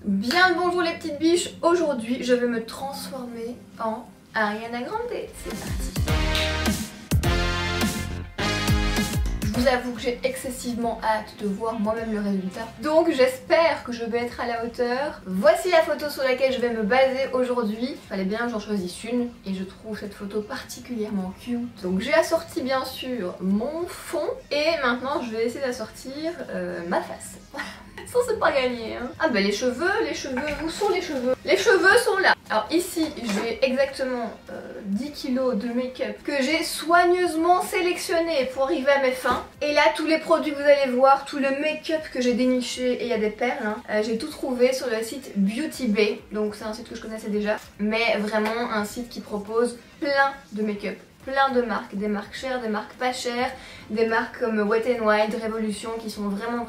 Bien le bonjour les petites biches, aujourd'hui je vais me transformer en Ariana Grande, c'est parti. Je vous avoue que j'ai excessivement hâte de voir moi-même le résultat, donc j'espère que je vais être à la hauteur. Voici la photo sur laquelle je vais me baser aujourd'hui. Fallait bien que j'en choisisse une et je trouve cette photo particulièrement cute. Donc j'ai assorti bien sûr mon fond et maintenant je vais essayer d'assortir ma face. Ça c'est pas gagné hein. Ah bah les cheveux, où sont les cheveux? Les cheveux sont là. Alors ici j'ai exactement 10 kilos de make-up que j'ai soigneusement sélectionné pour arriver à mes fins. Et là tous les produits que vous allez voir, tout le make-up que j'ai déniché, et il y a des perles hein, j'ai tout trouvé sur le site Beauty Bay. Donc c'est un site que je connaissais déjà, mais vraiment un site qui propose plein de make-up. Plein de marques, des marques chères, des marques pas chères, des marques comme Wet n Wild, Révolution qui sont vraiment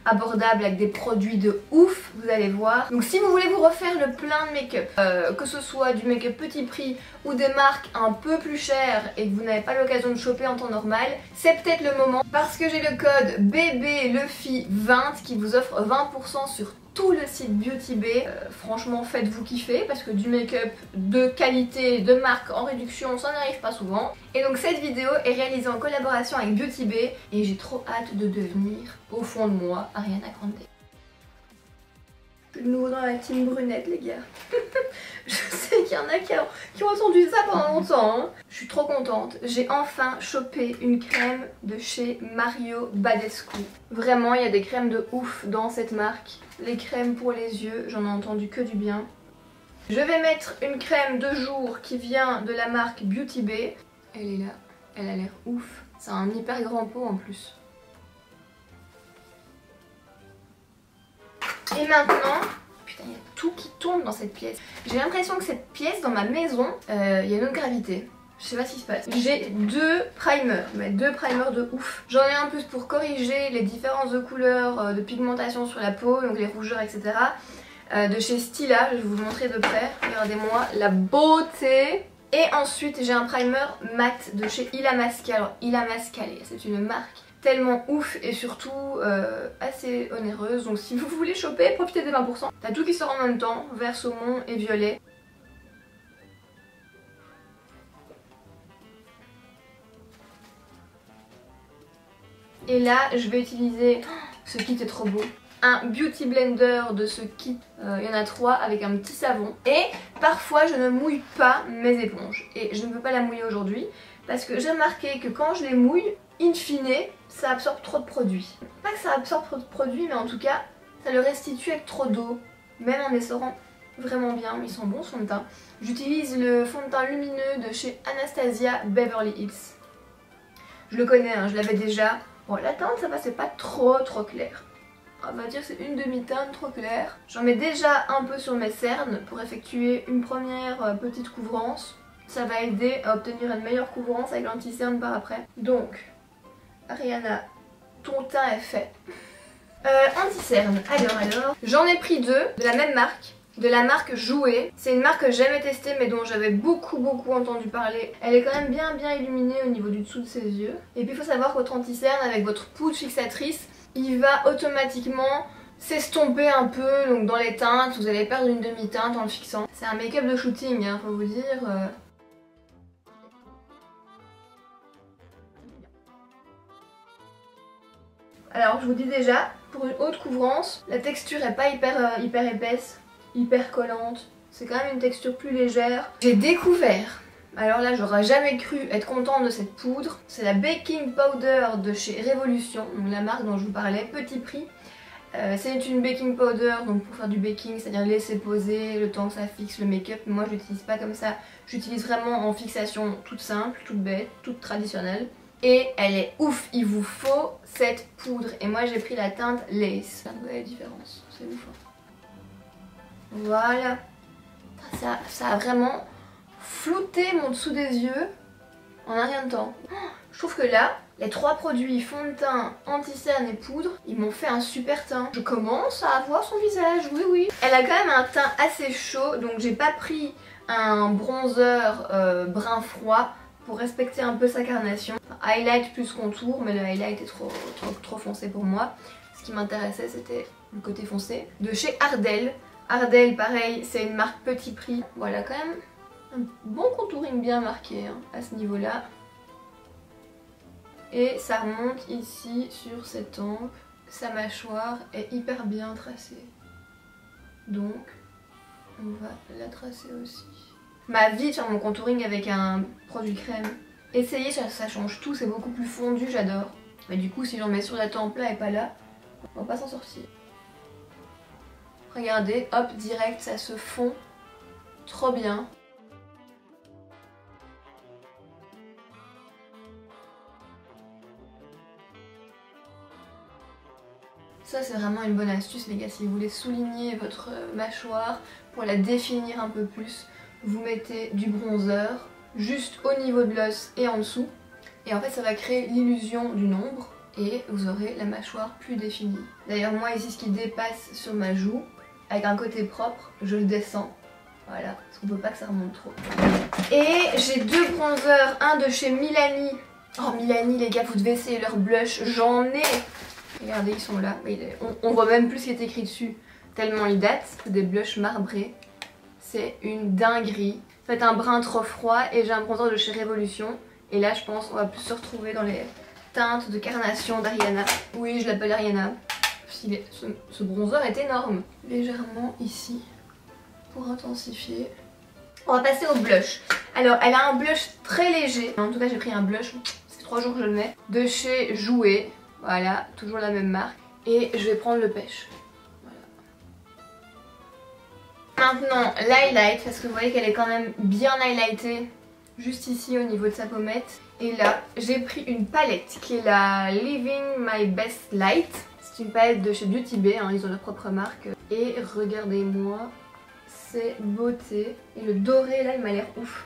abordables avec des produits de ouf, vous allez voir. Donc si vous voulez vous refaire le plein de make-up, que ce soit du make-up petit prix ou des marques un peu plus chères et que vous n'avez pas l'occasion de choper en temps normal, c'est peut-être le moment parce que j'ai le code BBLUFI20 qui vous offre 20% sur tout le site Beauty Bay. Franchement faites-vous kiffer parce que du make-up de qualité, de marque en réduction, ça n'arrive pas souvent. Et donc cette vidéo est réalisée en collaboration avec Beauty Bay et j'ai trop hâte de devenir, au fond de moi, Ariana Grande. Je suis de nouveau dans la team brunette les gars. Je sais qu'il y en a qui ont entendu ça pendant longtemps hein. Je suis trop contente, j'ai enfin chopé une crème de chez Mario Badescu. Vraiment il y a des crèmes de ouf dans cette marque. Les crèmes pour les yeux, j'en ai entendu que du bien. Je vais mettre une crème de jour qui vient de la marque Beauty Bay. Elle est là, elle a l'air ouf. C'est un hyper grand pot en plus. Et maintenant, putain il y a tout qui tourne dans cette pièce. J'ai l'impression que cette pièce dans ma maison, il y a une autre gravité. Je sais pas ce qui se passe. J'ai deux primers, mais deux primers de ouf. J'en ai un plus pour corriger les différences de couleurs, de pigmentation sur la peau, donc les rougeurs, etc. De chez Stila, je vais vous montrer de près. Regardez-moi la beauté. Et ensuite j'ai un primer mat de chez Illamasqua. Alors Illamasqua, c'est une marque tellement ouf et surtout assez onéreuse. Donc si vous voulez choper, profitez des 20%. T'as tout qui sort en même temps, vert saumon et violet. Et là je vais utiliser, ce kit est trop beau, un beauty blender de ce kit, il y en a 3 avec un petit savon. Et parfois je ne mouille pas mes éponges et je ne peux pas la mouiller aujourd'hui parce que j'ai remarqué que quand je les mouille, in fine, ça absorbe trop de produits. Pas que ça absorbe trop de produits, mais en tout cas ça le restitue avec trop d'eau, même en essorant vraiment bien. Ils sont bons ce fond de teint. J'utilise le fond de teint lumineux de chez Anastasia Beverly Hills. Je le connais, hein, je l'avais déjà. Bon, la teinte ça passait pas trop clair. On va dire c'est une demi-teinte trop claire. J'en mets déjà un peu sur mes cernes pour effectuer une première petite couvrance. Ça va aider à obtenir une meilleure couvrance avec l'anti-cerne par après. Donc, Ariana, ton teint est fait. Anti-cerne, alors. J'en ai pris deux de la même marque. De la marque Jouer. C'est une marque que j'ai jamais testée mais dont j'avais beaucoup entendu parler. Elle est quand même bien illuminée au niveau du dessous de ses yeux. Et puis il faut savoir que votre anti-cerne avec votre poudre fixatrice, il va automatiquement s'estomper un peu donc dans les teintes. Vous allez perdre une demi-teinte en le fixant. C'est un make-up de shooting hein, faut vous dire. Alors je vous dis déjà, pour une haute couvrance, la texture est pas hyper épaisse, hyper collante. C'est quand même une texture plus légère. J'ai découvert, alors là j'aurais jamais cru être contente de cette poudre. C'est la Baking Powder de chez Révolution, donc la marque dont je vous parlais, petit prix. C'est une baking powder donc pour faire du baking, c'est-à-dire laisser poser le temps que ça fixe le make-up. Moi je l'utilise pas comme ça, j'utilise vraiment en fixation toute simple, toute bête, toute traditionnelle. Et elle est ouf, il vous faut cette poudre. Et moi j'ai pris la teinte Lace. Vous voyez la différence, c'est ouf. Voilà. Ça a vraiment flouté mon dessous des yeux en un rien de temps. Je trouve que là, les 3 produits fond de teint, anti-cerne et poudre, ils m'ont fait un super teint. Je commence à avoir son visage, oui. Elle a quand même un teint assez chaud, donc j'ai pas pris un bronzer brun froid pour respecter un peu sa carnation. Highlight plus contour, mais le highlight est trop foncé pour moi. Ce qui m'intéressait c'était le côté foncé. De chez Ardell, Ardell, pareil, c'est une marque petit prix. Voilà, quand même un bon contouring bien marqué hein, à ce niveau-là. Et ça remonte ici sur ses tempes. Sa mâchoire est hyper bien tracée. Donc, on va la tracer aussi. Ma vie de faire mon contouring avec un produit crème. Essayez, ça change tout, c'est beaucoup plus fondu, j'adore. Mais du coup, si j'en mets sur la tempe là et pas là, on va pas s'en sortir. Regardez, hop, direct, ça se fond. Trop bien. Ça c'est vraiment une bonne astuce les gars, si vous voulez souligner votre mâchoire pour la définir un peu plus, vous mettez du bronzer juste au niveau de l'os et en dessous et en fait ça va créer l'illusion d'une ombre et vous aurez la mâchoire plus définie. D'ailleurs moi ici ce qui dépasse sur ma joue, avec un côté propre, je le descends, voilà, parce qu'on peut pas que ça remonte trop. Et j'ai deux bronzers, un de chez Milani. Oh Milani les gars, vous devez essayer leur blush, j'en ai. Regardez, ils sont là. On voit même plus ce qui est écrit dessus, tellement ils datent. C'est des blushs marbrés. C'est une dinguerie. Faites un brun trop froid et j'ai un bronzer de chez Révolution. Et là, je pense qu'on va plus se retrouver dans les teintes de carnation d'Ariana. Oui, je l'appelle Ariana. Ce bronzer est énorme. Légèrement ici, pour intensifier. On va passer au blush. Alors, elle a un blush très léger. En tout cas, j'ai pris un blush, ça fait 3 jours que je le mets, de chez Jouer. Voilà, toujours la même marque. Et je vais prendre le pêche. Voilà. Maintenant, l'highlight, parce que vous voyez qu'elle est quand même bien highlightée. Juste ici au niveau de sa pommette. Et là, j'ai pris une palette qui est la Living My Best Light. C'est une palette de chez Beauty Bay, hein, ils ont leur propre marque. Et regardez-moi, c'est beauté. Et le doré là, il m'a l'air ouf.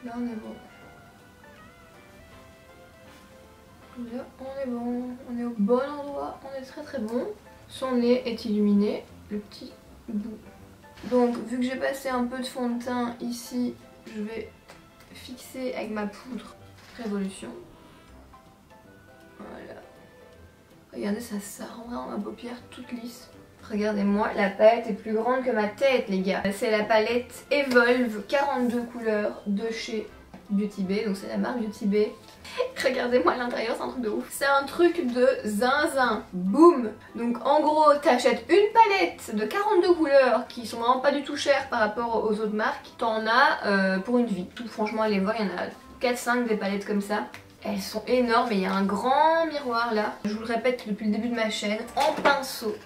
Là, on est bon. Là, on est bon, on est au bon endroit, on est très très bon. Son nez est illuminé, le petit bout. Donc, vu que j'ai passé un peu de fond de teint ici, je vais fixer avec ma poudre Révolution. Voilà. Regardez, ça rend vraiment ma paupière toute lisse. Regardez-moi, la palette est plus grande que ma tête, les gars. C'est la palette Evolve 42 couleurs de chez Beauty Bay, donc c'est la marque Beauty Bay. Regardez-moi à l'intérieur, c'est un truc de ouf. C'est un truc de zinzin, boum. Donc en gros, t'achètes une palette de 42 couleurs qui sont vraiment pas du tout chères par rapport aux autres marques. T'en as pour une vie. Franchement, allez voir, il y en a 4-5 des palettes comme ça. Elles sont énormes et il y a un grand miroir là. Je vous le répète depuis le début de ma chaîne, en pinceau.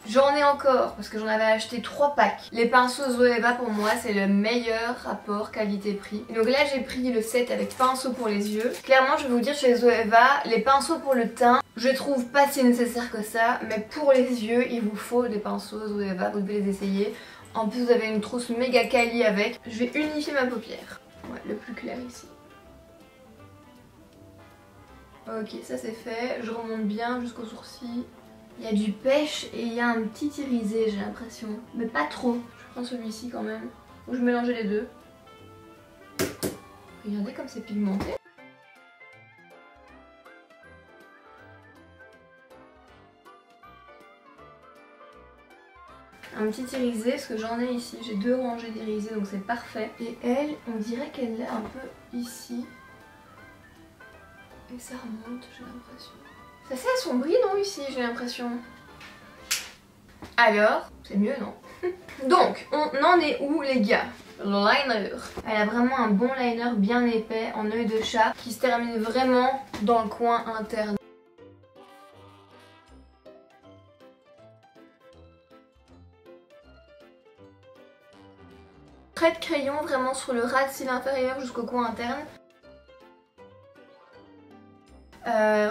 J'en ai encore parce que j'en avais acheté 3 packs. Les pinceaux Zoeva pour moi c'est le meilleur rapport qualité-prix. Donc là j'ai pris le set avec pinceau pour les yeux. Clairement je vais vous dire chez Zoeva, les pinceaux pour le teint, je trouve pas si nécessaire que ça. Mais pour les yeux il vous faut des pinceaux Zoeva, vous devez les essayer. En plus vous avez une trousse méga quali avec. Je vais unifier ma paupière. Ouais, le plus clair ici. Ok, ça c'est fait. Je remonte bien jusqu'au sourcil. Il y a du pêche et il y a un petit irisé, j'ai l'impression. Mais pas trop. Je prends celui-ci quand même. Où je mélangeais les deux. Regardez comme c'est pigmenté. Un petit irisé, parce que j'en ai ici. J'ai 2 rangées d'irisés, donc c'est parfait. Et elle, on dirait qu'elle est un peu ici. Et ça remonte, j'ai l'impression. C'est assez assombri non ici, j'ai l'impression. Alors, c'est mieux non? Donc, on en est où les gars? Le liner. Elle a vraiment un bon liner bien épais en œil de chat qui se termine vraiment dans le coin interne. Trait de crayon vraiment sur le ras de cils inférieur jusqu'au coin interne.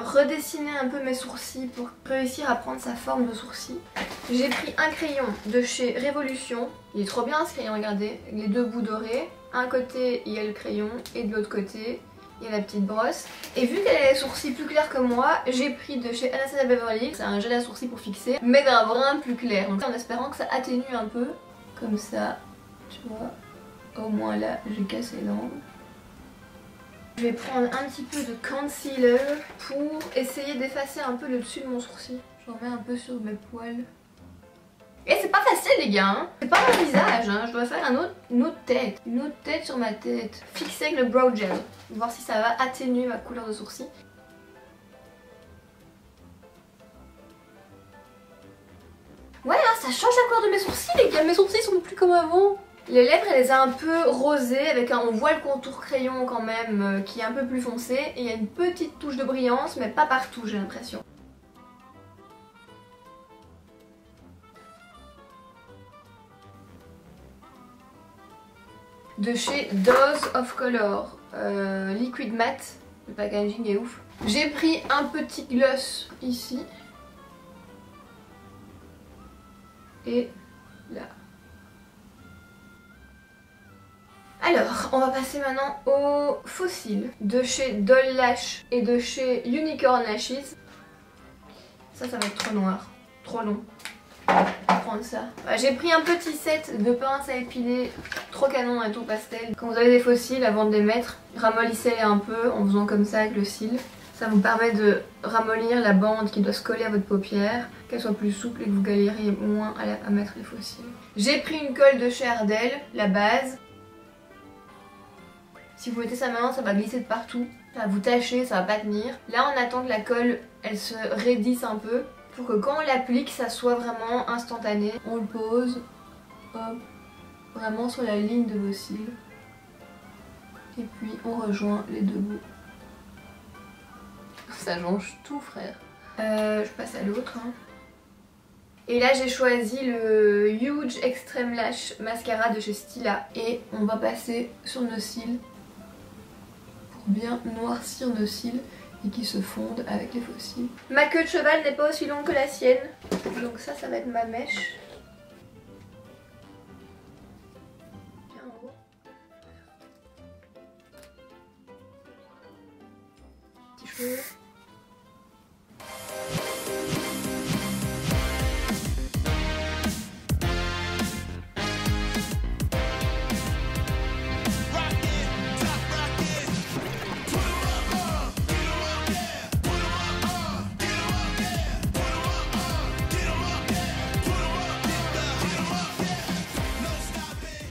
Redessiner un peu mes sourcils pour réussir à prendre sa forme de sourcil. J'ai pris un crayon de chez Révolution. Il est trop bien ce crayon, regardez. Les 2 bouts dorés. Un côté il y a le crayon et de l'autre côté il y a la petite brosse. Et vu qu'elle a les sourcils plus clairs que moi, j'ai pris de chez Anastasia Beverly. C'est un gel à sourcils pour fixer, mais d'un brun plus clair. Donc en espérant que ça atténue un peu. Comme ça, tu vois. Au moins là, j'ai cassé l'angle. Je vais prendre un petit peu de concealer pour essayer d'effacer un peu le dessus de mon sourcil. J'en mets un peu sur mes poils. Et c'est pas facile les gars, hein. C'est pas un visage, hein. Je dois faire une autre tête. Une autre tête sur ma tête. Fixer avec le brow gel. Voir si ça va atténuer ma couleur de sourcils. Ouais, hein, ça change la couleur de mes sourcils les gars. Mes sourcils sont plus comme avant. Les lèvres, elle les a un peu rosées, avec on voit le contour crayon quand même, qui est un peu plus foncé. Et il y a une petite touche de brillance, mais pas partout, j'ai l'impression. De chez Dose of Color, Liquid Matte. Le packaging est ouf. J'ai pris un petit gloss ici. Et là. Alors, on va passer maintenant aux faux cils de chez Doll Lash et de chez Unicorn Lashes. Ça va être trop noir, trop long. Je vais prendre ça. J'ai pris un petit set de pinces à épiler, trop canon et tout pastel. Quand vous avez des faux cils, avant de les mettre, ramollissez-les un peu en faisant comme ça avec le cil. Ça vous permet de ramollir la bande qui doit se coller à votre paupière, qu'elle soit plus souple et que vous galériez moins à mettre les faux cils. J'ai pris une colle de chez Ardell, la base. Si vous mettez ça maintenant, ça va glisser de partout, ça va vous tacher, ça va pas tenir. Là, on attend que la colle, elle se raidisse un peu pour que quand on l'applique, ça soit vraiment instantané. On le pose, hop, vraiment sur la ligne de vos cils. Et puis on rejoint les deux bouts. Ça change tout, frère. Je passe à l'autre. Hein. Et là j'ai choisi le Huge Extreme Lash Mascara de chez Stila. Et on va passer sur nos cils pour bien noircir nos cils et qui se fondent avec les faux cils. Ma queue de cheval n'est pas aussi longue que la sienne. Donc ça va être ma mèche. Bien en haut. Petits cheveux.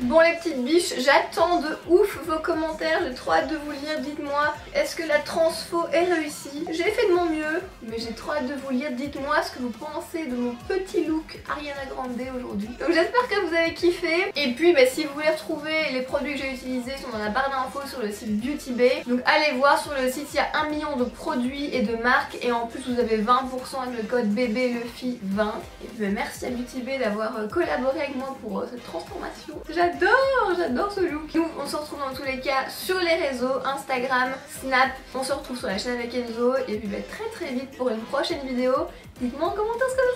Bon les petites biches, j'attends de ouf vos commentaires, j'ai trop hâte de vous lire, dites-moi, est-ce que la transfo est réussie? J'ai fait de mon mieux, mais j'ai trop hâte de vous lire, dites-moi ce que vous pensez de mon petit look Ariana Grande aujourd'hui. Donc j'espère que vous avez kiffé, et puis bah, si vous voulez retrouver les produits que j'ai utilisés, ils sont dans la barre d'infos sur le site Beauty Bay. Donc allez voir sur le site, il y a 1 million de produits et de marques, et en plus vous avez 20% avec le code BBLEFI20. Et puis bah, merci à Beauty Bay d'avoir collaboré avec moi pour cette transformation. J'adore ce look. Nous on se retrouve dans tous les cas sur les réseaux, Instagram, Snap. On se retrouve sur la chaîne avec Enzo et puis bah, très vite pour une prochaine vidéo. Dites-moi en commentaire ce que vous